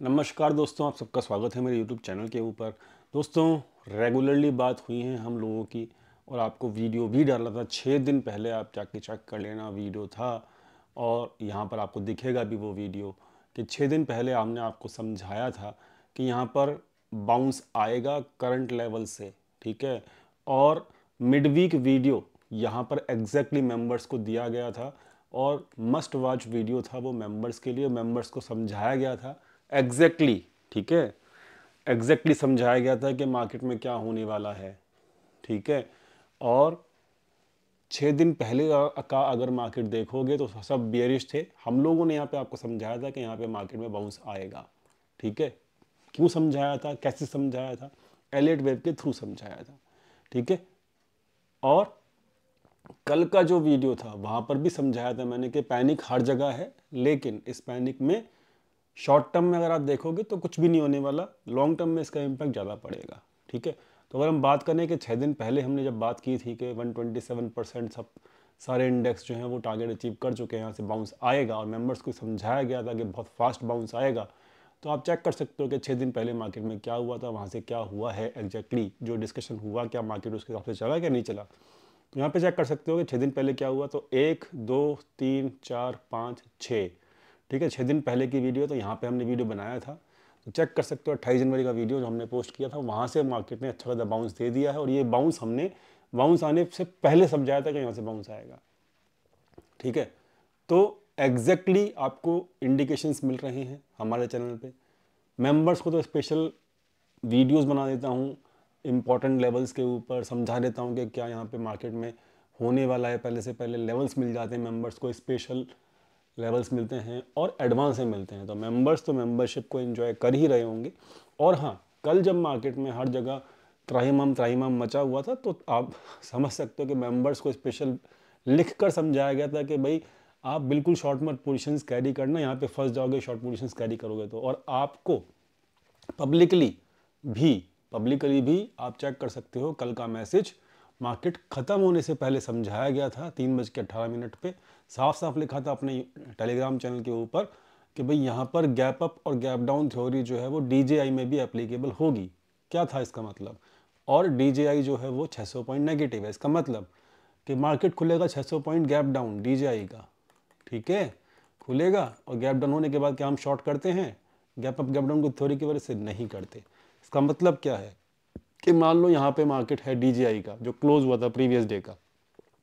नमस्कार दोस्तों, आप सबका स्वागत है मेरे यूट्यूब चैनल के ऊपर। दोस्तों, रेगुलरली बात हुई है हम लोगों की और आपको वीडियो भी डाला था 6 दिन पहले। आप जाके चेक कर लेना, वीडियो था और यहाँ पर आपको दिखेगा भी वो वीडियो कि 6 दिन पहले हमने आपको समझाया था कि यहाँ पर बाउंस आएगा करंट लेवल से, ठीक है। और मिड वीक वीडियो यहाँ पर एग्जैक्टली मेंबर्स को दिया गया था और मस्ट वॉच वीडियो था वो मेंबर्स के लिए। मेंबर्स को समझाया गया था एग्जैक्टली, ठीक है, एग्जैक्टली समझाया गया था कि मार्केट में क्या होने वाला है, ठीक है। और 6 दिन पहले का अगर मार्केट देखोगे तो सब बियरिश थे। हम लोगों ने यहाँ पे आपको समझाया था कि यहाँ पे मार्केट में बाउंस आएगा, ठीक है। क्यों समझाया था, कैसे समझाया था? एलियट वेव के थ्रू समझाया था, ठीक है। और कल का जो वीडियो था वहाँ पर भी समझाया था मैंने कि पैनिक हर जगह है, लेकिन इस पैनिक में शॉर्ट टर्म में अगर आप देखोगे तो कुछ भी नहीं होने वाला, लॉन्ग टर्म में इसका इम्पैक्ट ज़्यादा पड़ेगा, ठीक है। तो अगर हम बात करें कि 6 दिन पहले हमने जब बात की थी कि 127% सब सारे इंडेक्स जो हैं वो टारगेट अचीव कर चुके हैं, यहाँ से बाउंस आएगा और मेंबर्स को समझाया गया था कि बहुत फास्ट बाउंस आएगा। तो आप चेक कर सकते हो कि 6 दिन पहले मार्केट में क्या हुआ था, वहाँ से क्या हुआ है एग्जैक्टली, जो डिस्कशन हुआ क्या मार्केट उसके हिसाब से चला क्या नहीं चला। तो यहाँ पे चेक कर सकते हो कि 6 दिन पहले क्या हुआ। तो 1 2 3 4 5 6, ठीक है, 6 दिन पहले की वीडियो। तो यहाँ पे हमने वीडियो बनाया था, तो चेक कर सकते हो 28 जनवरी का वीडियो जो हमने पोस्ट किया था। वहाँ से मार्केट ने अच्छा खासा बाउंस दे दिया है और ये बाउंस हमने बाउंस आने से पहले समझाया था कि यहाँ से बाउंस आएगा, ठीक है। तो एग्जैक्टली आपको इंडिकेशंस मिल रहे हैं हमारे चैनल पे। मेंबर्स को तो स्पेशल वीडियोस बना देता हूँ, इम्पॉर्टेंट लेवल्स के ऊपर समझा देता हूँ कि क्या यहाँ पे मार्केट में होने वाला है। पहले से पहले लेवल्स मिल जाते हैं मेंबर्स को, स्पेशल लेवल्स मिलते हैं और एडवांस में मिलते हैं। तो मेंबर्स तो मेंबरशिप को एंजॉय कर ही रहे होंगे। और हाँ, कल जब मार्केट में हर जगह त्राहिमाम मचा हुआ था तो आप समझ सकते हो कि मेंबर्स को स्पेशल लिख कर समझाया गया था कि भाई आप बिल्कुल शॉर्ट मत पोजीशंस कैरी करना, यहाँ पे फंस जाओगे शॉर्ट पोजीशंस कैरी करोगे तो। और आपको पब्लिकली भी आप चेक कर सकते हो, कल का मैसेज मार्केट ख़त्म होने से पहले समझाया गया था 3:18 पे। साफ साफ लिखा था अपने टेलीग्राम चैनल के ऊपर कि भाई यहाँ पर गैप अप और गैप डाउन थ्योरी जो है वो DJI में भी एप्लीकेबल होगी। क्या था इसका मतलब? और DJI जो है वो 600 पॉइंट नेगेटिव है। इसका मतलब कि मार्केट खुलेगा 600 पॉइंट गैप डाउन DJI का, ठीक है, खुलेगा और गैप डाउन होने के बाद क्या हम शॉर्ट करते हैं? गैप अप गैप डाउन को थ्योरी की वजह से नहीं करते। इसका मतलब क्या है कि मान लो यहाँ पे मार्केट है DJI का जो क्लोज हुआ था प्रीवियस डे का,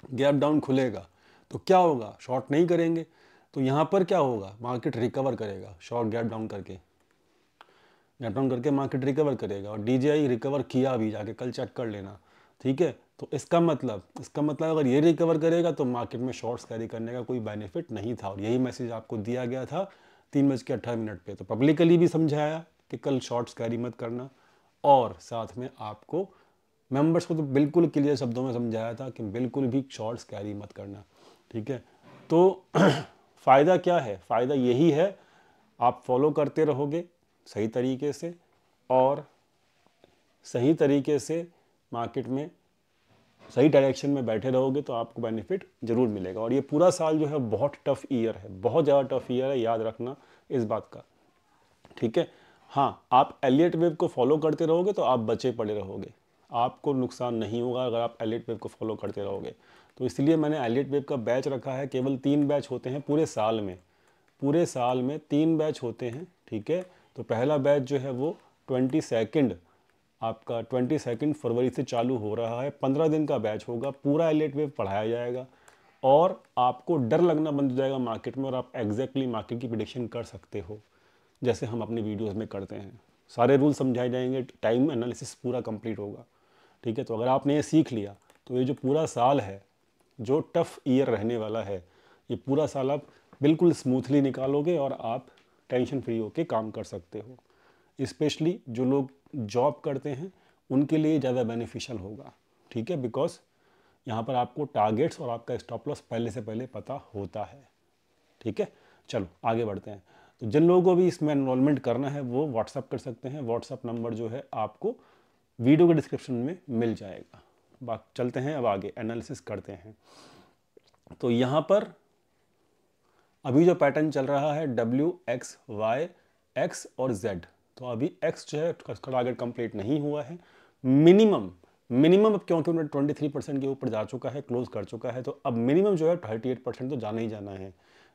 गैप डाउन खुलेगा तो क्या होगा? शॉर्ट नहीं करेंगे। तो यहाँ पर क्या होगा? मार्केट रिकवर करेगा, शॉर्ट गैप डाउन करके मार्केट रिकवर करेगा। और DJI रिकवर किया भी, जाके कल चेक कर लेना, ठीक है। तो इसका मतलब अगर ये रिकवर करेगा तो मार्केट में शॉर्ट्स कैरी करने का कोई बेनिफिट नहीं था। और यही मैसेज आपको दिया गया था 3:18 पे। तो पब्लिकली भी समझाया कि कल शॉर्ट्स कैरी मत करना, और साथ में आपको मेंबर्स को तो बिल्कुल क्लियर शब्दों में समझाया था कि बिल्कुल भी शॉर्ट्स कैरी मत करना, ठीक है। तो फ़ायदा क्या है? फ़ायदा यही है, आप फॉलो करते रहोगे सही तरीके से और सही तरीके से मार्केट में सही डायरेक्शन में बैठे रहोगे तो आपको बेनिफिट ज़रूर मिलेगा। और ये पूरा साल जो है बहुत टफ ईयर है, बहुत ज़्यादा टफ ईयर है, याद रखना इस बात का, ठीक है। हाँ, आप एलियट वेव को फॉलो करते रहोगे तो आप बचे पड़े रहोगे, आपको नुकसान नहीं होगा अगर आप एलियट वेव को फॉलो करते रहोगे। तो इसलिए मैंने एलियट वेव का बैच रखा है। केवल 3 बैच होते हैं पूरे साल में 3 बैच होते हैं, ठीक है। तो पहला बैच जो है वो 22 फरवरी से चालू हो रहा है। 15 दिन का बैच होगा, पूरा एलियट वेव पढ़ाया जाएगा और आपको डर लगना बंद हो जाएगा मार्केट में और आप एग्जैक्टली मार्केट की प्रिडिक्शन कर सकते हो जैसे हम अपनी वीडियोस में करते हैं। सारे रूल समझाए जाएंगे, टाइम एनालिसिस पूरा कंप्लीट होगा, ठीक है। तो अगर आपने ये सीख लिया तो ये जो पूरा साल है, जो टफ ईयर रहने वाला है, ये पूरा साल आप बिल्कुल स्मूथली निकालोगे और आप टेंशन फ्री होके काम कर सकते हो। स्पेशली जो लोग जॉब करते हैं उनके लिए ज़्यादा बेनिफिशियल होगा, ठीक है, बिकॉज यहाँ पर आपको टारगेट्स और आपका स्टॉप लॉस पहले से पहले पता होता है, ठीक है। चलो आगे बढ़ते हैं। तो जिन लोगों को भी इसमें एनरोलमेंट करना है वो व्हाट्सअप कर सकते हैं। व्हाट्सअप नंबर जो है आपको वीडियो के डिस्क्रिप्शन में मिल जाएगा। बात चलते हैं अब आगे, एनालिसिस करते हैं। तो यहाँ पर अभी जो पैटर्न चल रहा है WXY एक्स और जेड। तो अभी एक्स जो है उसका टारगेट कंप्लीट नहीं हुआ है। मिनिमम अब क्योंकि उन्होंने 23% के ऊपर जा चुका है, क्लोज कर चुका है, तो अब मिनिमम जो है 38% तो जाना ही जाना है,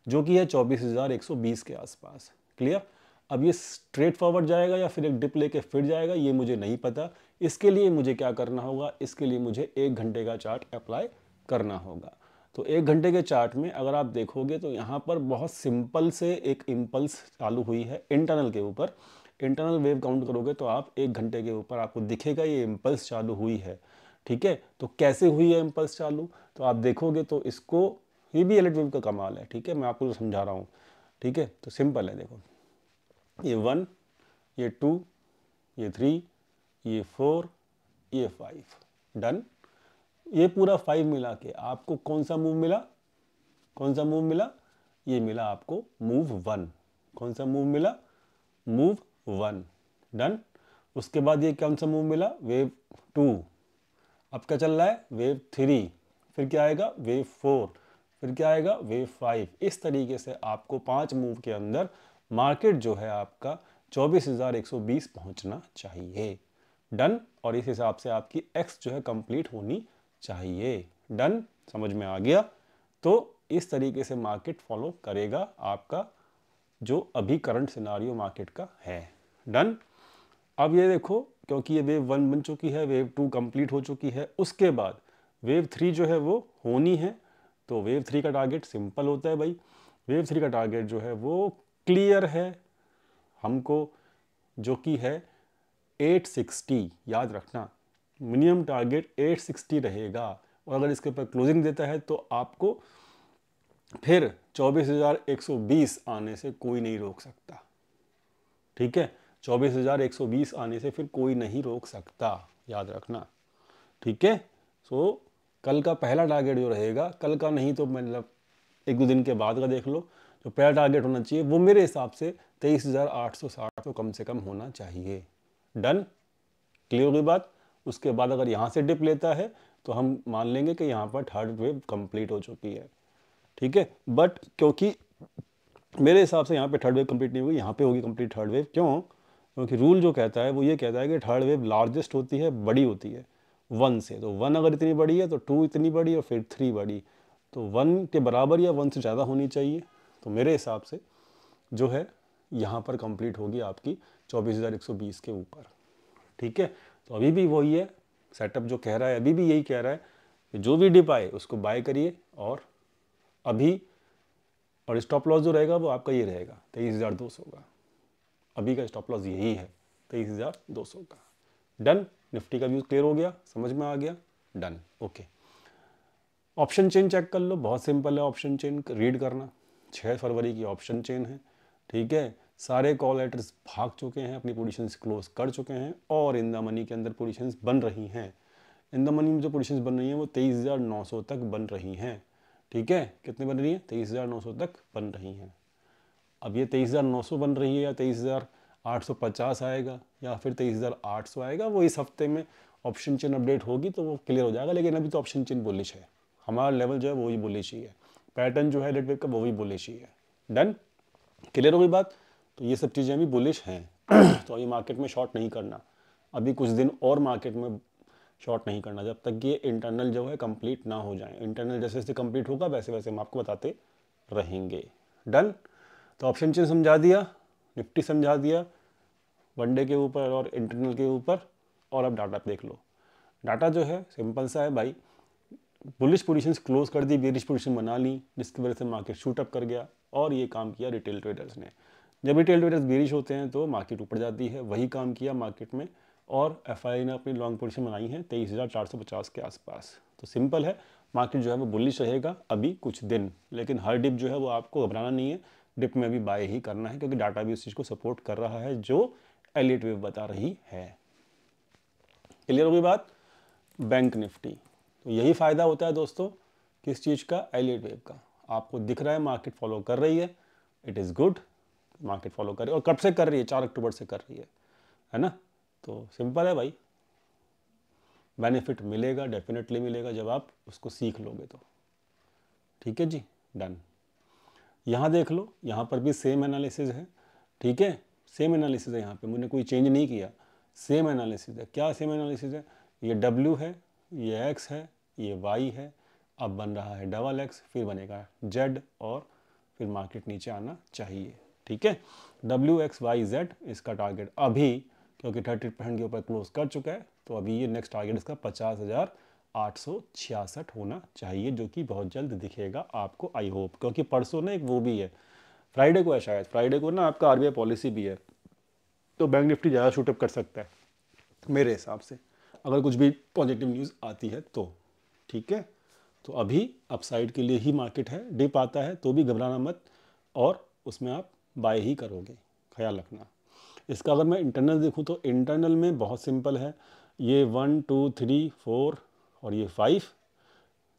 जो कि है 24,120 के आसपास। क्लियर। अब ये स्ट्रेट फॉरवर्ड जाएगा या फिर एक डिप लेके फिर जाएगा, ये मुझे नहीं पता। इसके लिए मुझे क्या करना होगा, इसके लिए मुझे 1 घंटे का चार्ट अप्लाई करना होगा। तो 1 घंटे के चार्ट में अगर आप देखोगे तो यहाँ पर बहुत सिंपल से एक इम्पल्स चालू हुई है इंटरनल के ऊपर। इंटरनल वेव काउंट करोगे तो आप 1 घंटे के ऊपर आपको दिखेगा ये इम्पल्स चालू हुई है। ठीक है, तो कैसे हुई है इम्पल्स चालू, तो आप देखोगे तो इसको, ये भी एलिट वेव का कमाल है। ठीक है, मैं आपको समझा रहा हूँ। ठीक है, तो सिंपल है, देखो ये 1, ये 2, ये 3, ये 4, ये 5, डन। ये पूरा 5 मिला के आपको कौन सा मूव मिला, कौन सा मूव मिला, ये मिला आपको मूव 1। कौन सा मूव मिला, मूव 1, डन। उसके बाद ये कौन सा मूव मिला, वेव 2। अब क्या चल रहा है, वेव 3, फिर क्या आएगा, वेव 4, फिर क्या आएगा, वेव 5। इस तरीके से आपको 5 मूव के अंदर मार्केट जो है आपका 24,120 पहुंचना चाहिए, डन। और इस हिसाब से आपकी एक्स जो है कंप्लीट होनी चाहिए, डन। समझ में आ गया। तो इस तरीके से मार्केट फॉलो करेगा आपका जो अभी करंट सिनारियो मार्केट का है, डन। अब ये देखो, क्योंकि ये वेव 1 बन चुकी है, वेव 2 कंप्लीट हो चुकी है, उसके बाद वेव 3 जो है वो होनी है। तो वेव 3 का टारगेट सिंपल होता है भाई, वेव 3 का टारगेट जो है वो क्लियर है हमको, जो कि है 860। याद रखना, मिनिमम टारगेट 860 रहेगा। और अगर इसके ऊपर क्लोजिंग देता है तो आपको फिर 24,120 आने से कोई नहीं रोक सकता। ठीक है, 24,120 आने से फिर कोई नहीं रोक सकता, याद रखना। ठीक है, सो कल का पहला टारगेट जो रहेगा, कल का नहीं तो मतलब 1-2 दिन के बाद का देख लो, जो पहला टारगेट होना चाहिए वो मेरे हिसाब से 23,860 तो कम से कम होना चाहिए, डन। क्लियर हो गई बात। उसके बाद अगर यहाँ से डिप लेता है तो हम मान लेंगे कि यहाँ पर थर्ड वेव कंप्लीट हो चुकी है। ठीक है, बट क्योंकि मेरे हिसाब से यहाँ पे थर्ड वेव कंप्लीट नहीं होगी, यहाँ पे होगी कंप्लीट थर्ड वेव। क्यों, क्योंकि रूल जो कहता है वो ये कहता है कि थर्ड वेव लार्जेस्ट होती है, बड़ी होती है 1 से। तो 1 अगर इतनी बड़ी है तो 2 इतनी बड़ी और फिर 3 बड़ी, तो 1 के बराबर या 1 से ज़्यादा होनी चाहिए। तो मेरे हिसाब से जो है यहाँ पर कंप्लीट होगी आपकी 24,120 के ऊपर। ठीक है, तो अभी भी वही है सेटअप जो कह रहा है, अभी भी यही कह रहा है कि जो भी डिप आए उसको बाय करिए। और अभी और स्टॉप लॉस जो रहेगा वो आपका ये रहेगा 23,200 का। अभी का स्टॉप लॉस यही है 23,200 का, डन। निफ्टी का व्यू क्लियर हो गया, समझ में आ गया, done, okay. Option chain check कर लो, बहुत सिंपल है ऑप्शन चेन रीड करना। 6 फरवरी की ऑप्शन चेन है। ठीक है, सारे कॉल लेटर्स भाग चुके हैं, अपनी पोजीशंस क्लोज कर चुके हैं और इन द मनी के अंदर पोजीशंस बन रही हैं। इन द मनी में जो पोजीशंस बन रही हैं वो 23,900 तक बन रही हैं। ठीक है, कितने बन रही हैं, 23,900 तक बन रही हैं। अब ये 23,900 बन रही है या 23,850 आएगा या फिर 23,800 आएगा, वो इस हफ्ते में ऑप्शन चेन अपडेट होगी तो वो क्लियर हो जाएगा। लेकिन अभी तो ऑप्शन चेन बुलिश है, हमारा लेवल जो है वही बुलिश ही है, पैटर्न जो है रेड वेव का वो भी बुलिश ही है, डन। क्लियर हो गई बात। तो ये सब चीज़ें अभी बुलिश हैं तो ये मार्केट में शॉर्ट नहीं करना, अभी कुछ दिन और मार्केट में शॉर्ट नहीं करना जब तक ये इंटरनल जो है कंप्लीट ना हो जाए। इंटरनल जैसे जैसे कंप्लीट होगा वैसे वैसे हम आपको बताते रहेंगे, डन। तो ऑप्शन चेन समझा दिया, निफ्टी समझा दिया, वनडे के ऊपर और इंटरनल के ऊपर। और अब डाटा देख लो। डाटा जो है सिंपल सा है भाई, बुलिश पोजीशंस क्लोज कर दी, बेरिश पोजीशन बना ली, जिसकी वजह से मार्केट शूट अप कर गया। और ये काम किया रिटेल ट्रेडर्स ने। जब रिटेल ट्रेडर्स बेरिश होते हैं तो मार्केट ऊपर जाती है, वही काम किया मार्केट में। और एफआई ने अपनी लॉन्ग पोजीशन बनाई है 23,450 के आसपास। तो सिंपल है, मार्केट जो है वो बुलिश रहेगा अभी कुछ दिन, लेकिन हर डिप जो है वो आपको घबराना नहीं है, डिप में भी बाय ही करना है, क्योंकि डाटा भी उस चीज़ को सपोर्ट कर रहा है जो एलिट वेव बता रही है। क्लियर हो गई बात। बैंक निफ्टी, तो यही फ़ायदा होता है दोस्तों किस चीज़ का, एलिट वेव का। आपको दिख रहा है मार्केट फॉलो कर रही है, it is good, market follow कर रही है। और कब से कर रही है, 4 अक्टूबर से कर रही है ना। तो सिंपल है भाई, बेनिफिट मिलेगा, डेफिनेटली मिलेगा जब आप उसको सीख लोगे तो। ठीक है जी, डन। यहाँ देख लो, यहाँ पर भी सेम एनालिसिस है। ठीक है, सेम एनालिसिस है यहाँ पे, मैंने कोई चेंज नहीं किया, सेम एनालिसिस है। क्या सेम एनालिसिस है? ये W है, ये X है, ये Y है, अब बन रहा है डबल X, फिर बनेगा Z और फिर मार्केट नीचे आना चाहिए। ठीक है, WXYZ इसका टारगेट अभी, क्योंकि 30% के ऊपर क्लोज कर चुका है, तो अभी ये नेक्स्ट टारगेट इसका 50,866 होना चाहिए, जो कि बहुत जल्द दिखेगा आपको, आई होप। क्योंकि परसों ना एक वो भी है, फ्राइडे को है शायद, फ्राइडे को ना आपका RBI पॉलिसी भी है, तो बैंक निफ्टी ज़्यादा शूटअप कर सकता है मेरे हिसाब से, अगर कुछ भी पॉजिटिव न्यूज़ आती है तो। ठीक है, तो अभी अपसाइड के लिए ही मार्केट है, डिप आता है तो भी घबराना मत, और उसमें आप बाय ही करोगे, ख्याल रखना। इसका अगर मैं इंटरनल देखूं तो इंटरनल में बहुत सिंपल है, ये 1 2 3 4 और ये 5,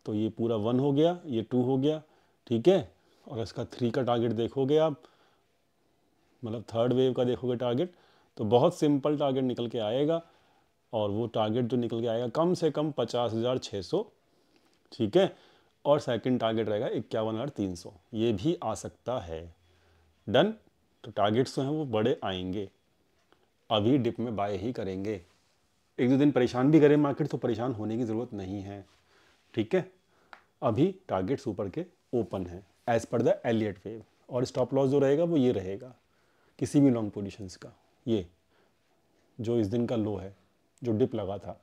तो ये पूरा 1 हो गया, ये 2 हो गया। ठीक है, और इसका 3 का टारगेट देखोगे आप, मतलब थर्ड वेव का देखोगे टारगेट, तो बहुत सिंपल टारगेट निकल के आएगा, और वो टारगेट जो निकल के आएगा कम से कम 50,600। ठीक है, और सेकंड टारगेट रहेगा 51,300, ये भी आ सकता है। डन, तो टारगेट्स जो हैं वो बड़े आएंगे, अभी डिप में बाय ही करेंगे। एक दो दिन परेशान भी करे मार्केट तो परेशान होने की ज़रूरत नहीं है। ठीक है, अभी टारगेट्स ऊपर के ओपन है एज पर द एलियट वेव, और स्टॉप लॉस जो रहेगा वो ये रहेगा किसी भी लॉन्ग पोजीशंस का, ये जो इस दिन का लो है, जो डिप लगा था।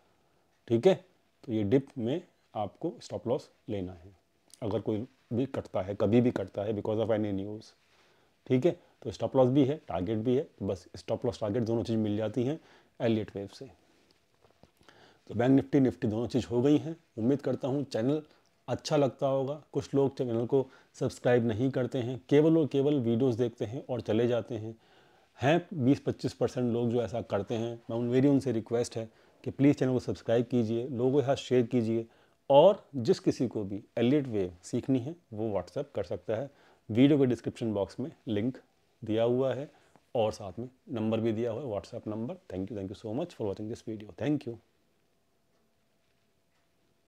ठीक है, तो ये डिप में आपको स्टॉप लॉस लेना है, अगर कोई भी कटता है, कभी भी कटता है बिकॉज ऑफ एनी न्यूज़। ठीक है, तो स्टॉप लॉस भी है, टारगेट भी है, बस स्टॉप लॉस टारगेट दोनों चीज़ मिल जाती हैं एलियट वेव से। तो बैंक निफ्टी निफ्टी दोनों चीज़ हो गई हैं। उम्मीद करता हूँ चैनल अच्छा लगता होगा। कुछ लोग चैनल को सब्सक्राइब नहीं करते हैं, केवल और केवल वीडियोस देखते हैं और चले जाते हैं। 20-25% लोग जो ऐसा करते हैं, मेरी उनसे रिक्वेस्ट है कि प्लीज़ चैनल को सब्सक्राइब कीजिए, लोगों के साथ शेयर कीजिए, और जिस किसी को भी एलियट वेव सीखनी है वो व्हाट्सएप कर सकता है। वीडियो के डिस्क्रिप्शन बॉक्स में लिंक दिया हुआ है, और साथ में नंबर भी दिया हुआ है, WhatsApp number. Thank you so much for watching this video. Thank you.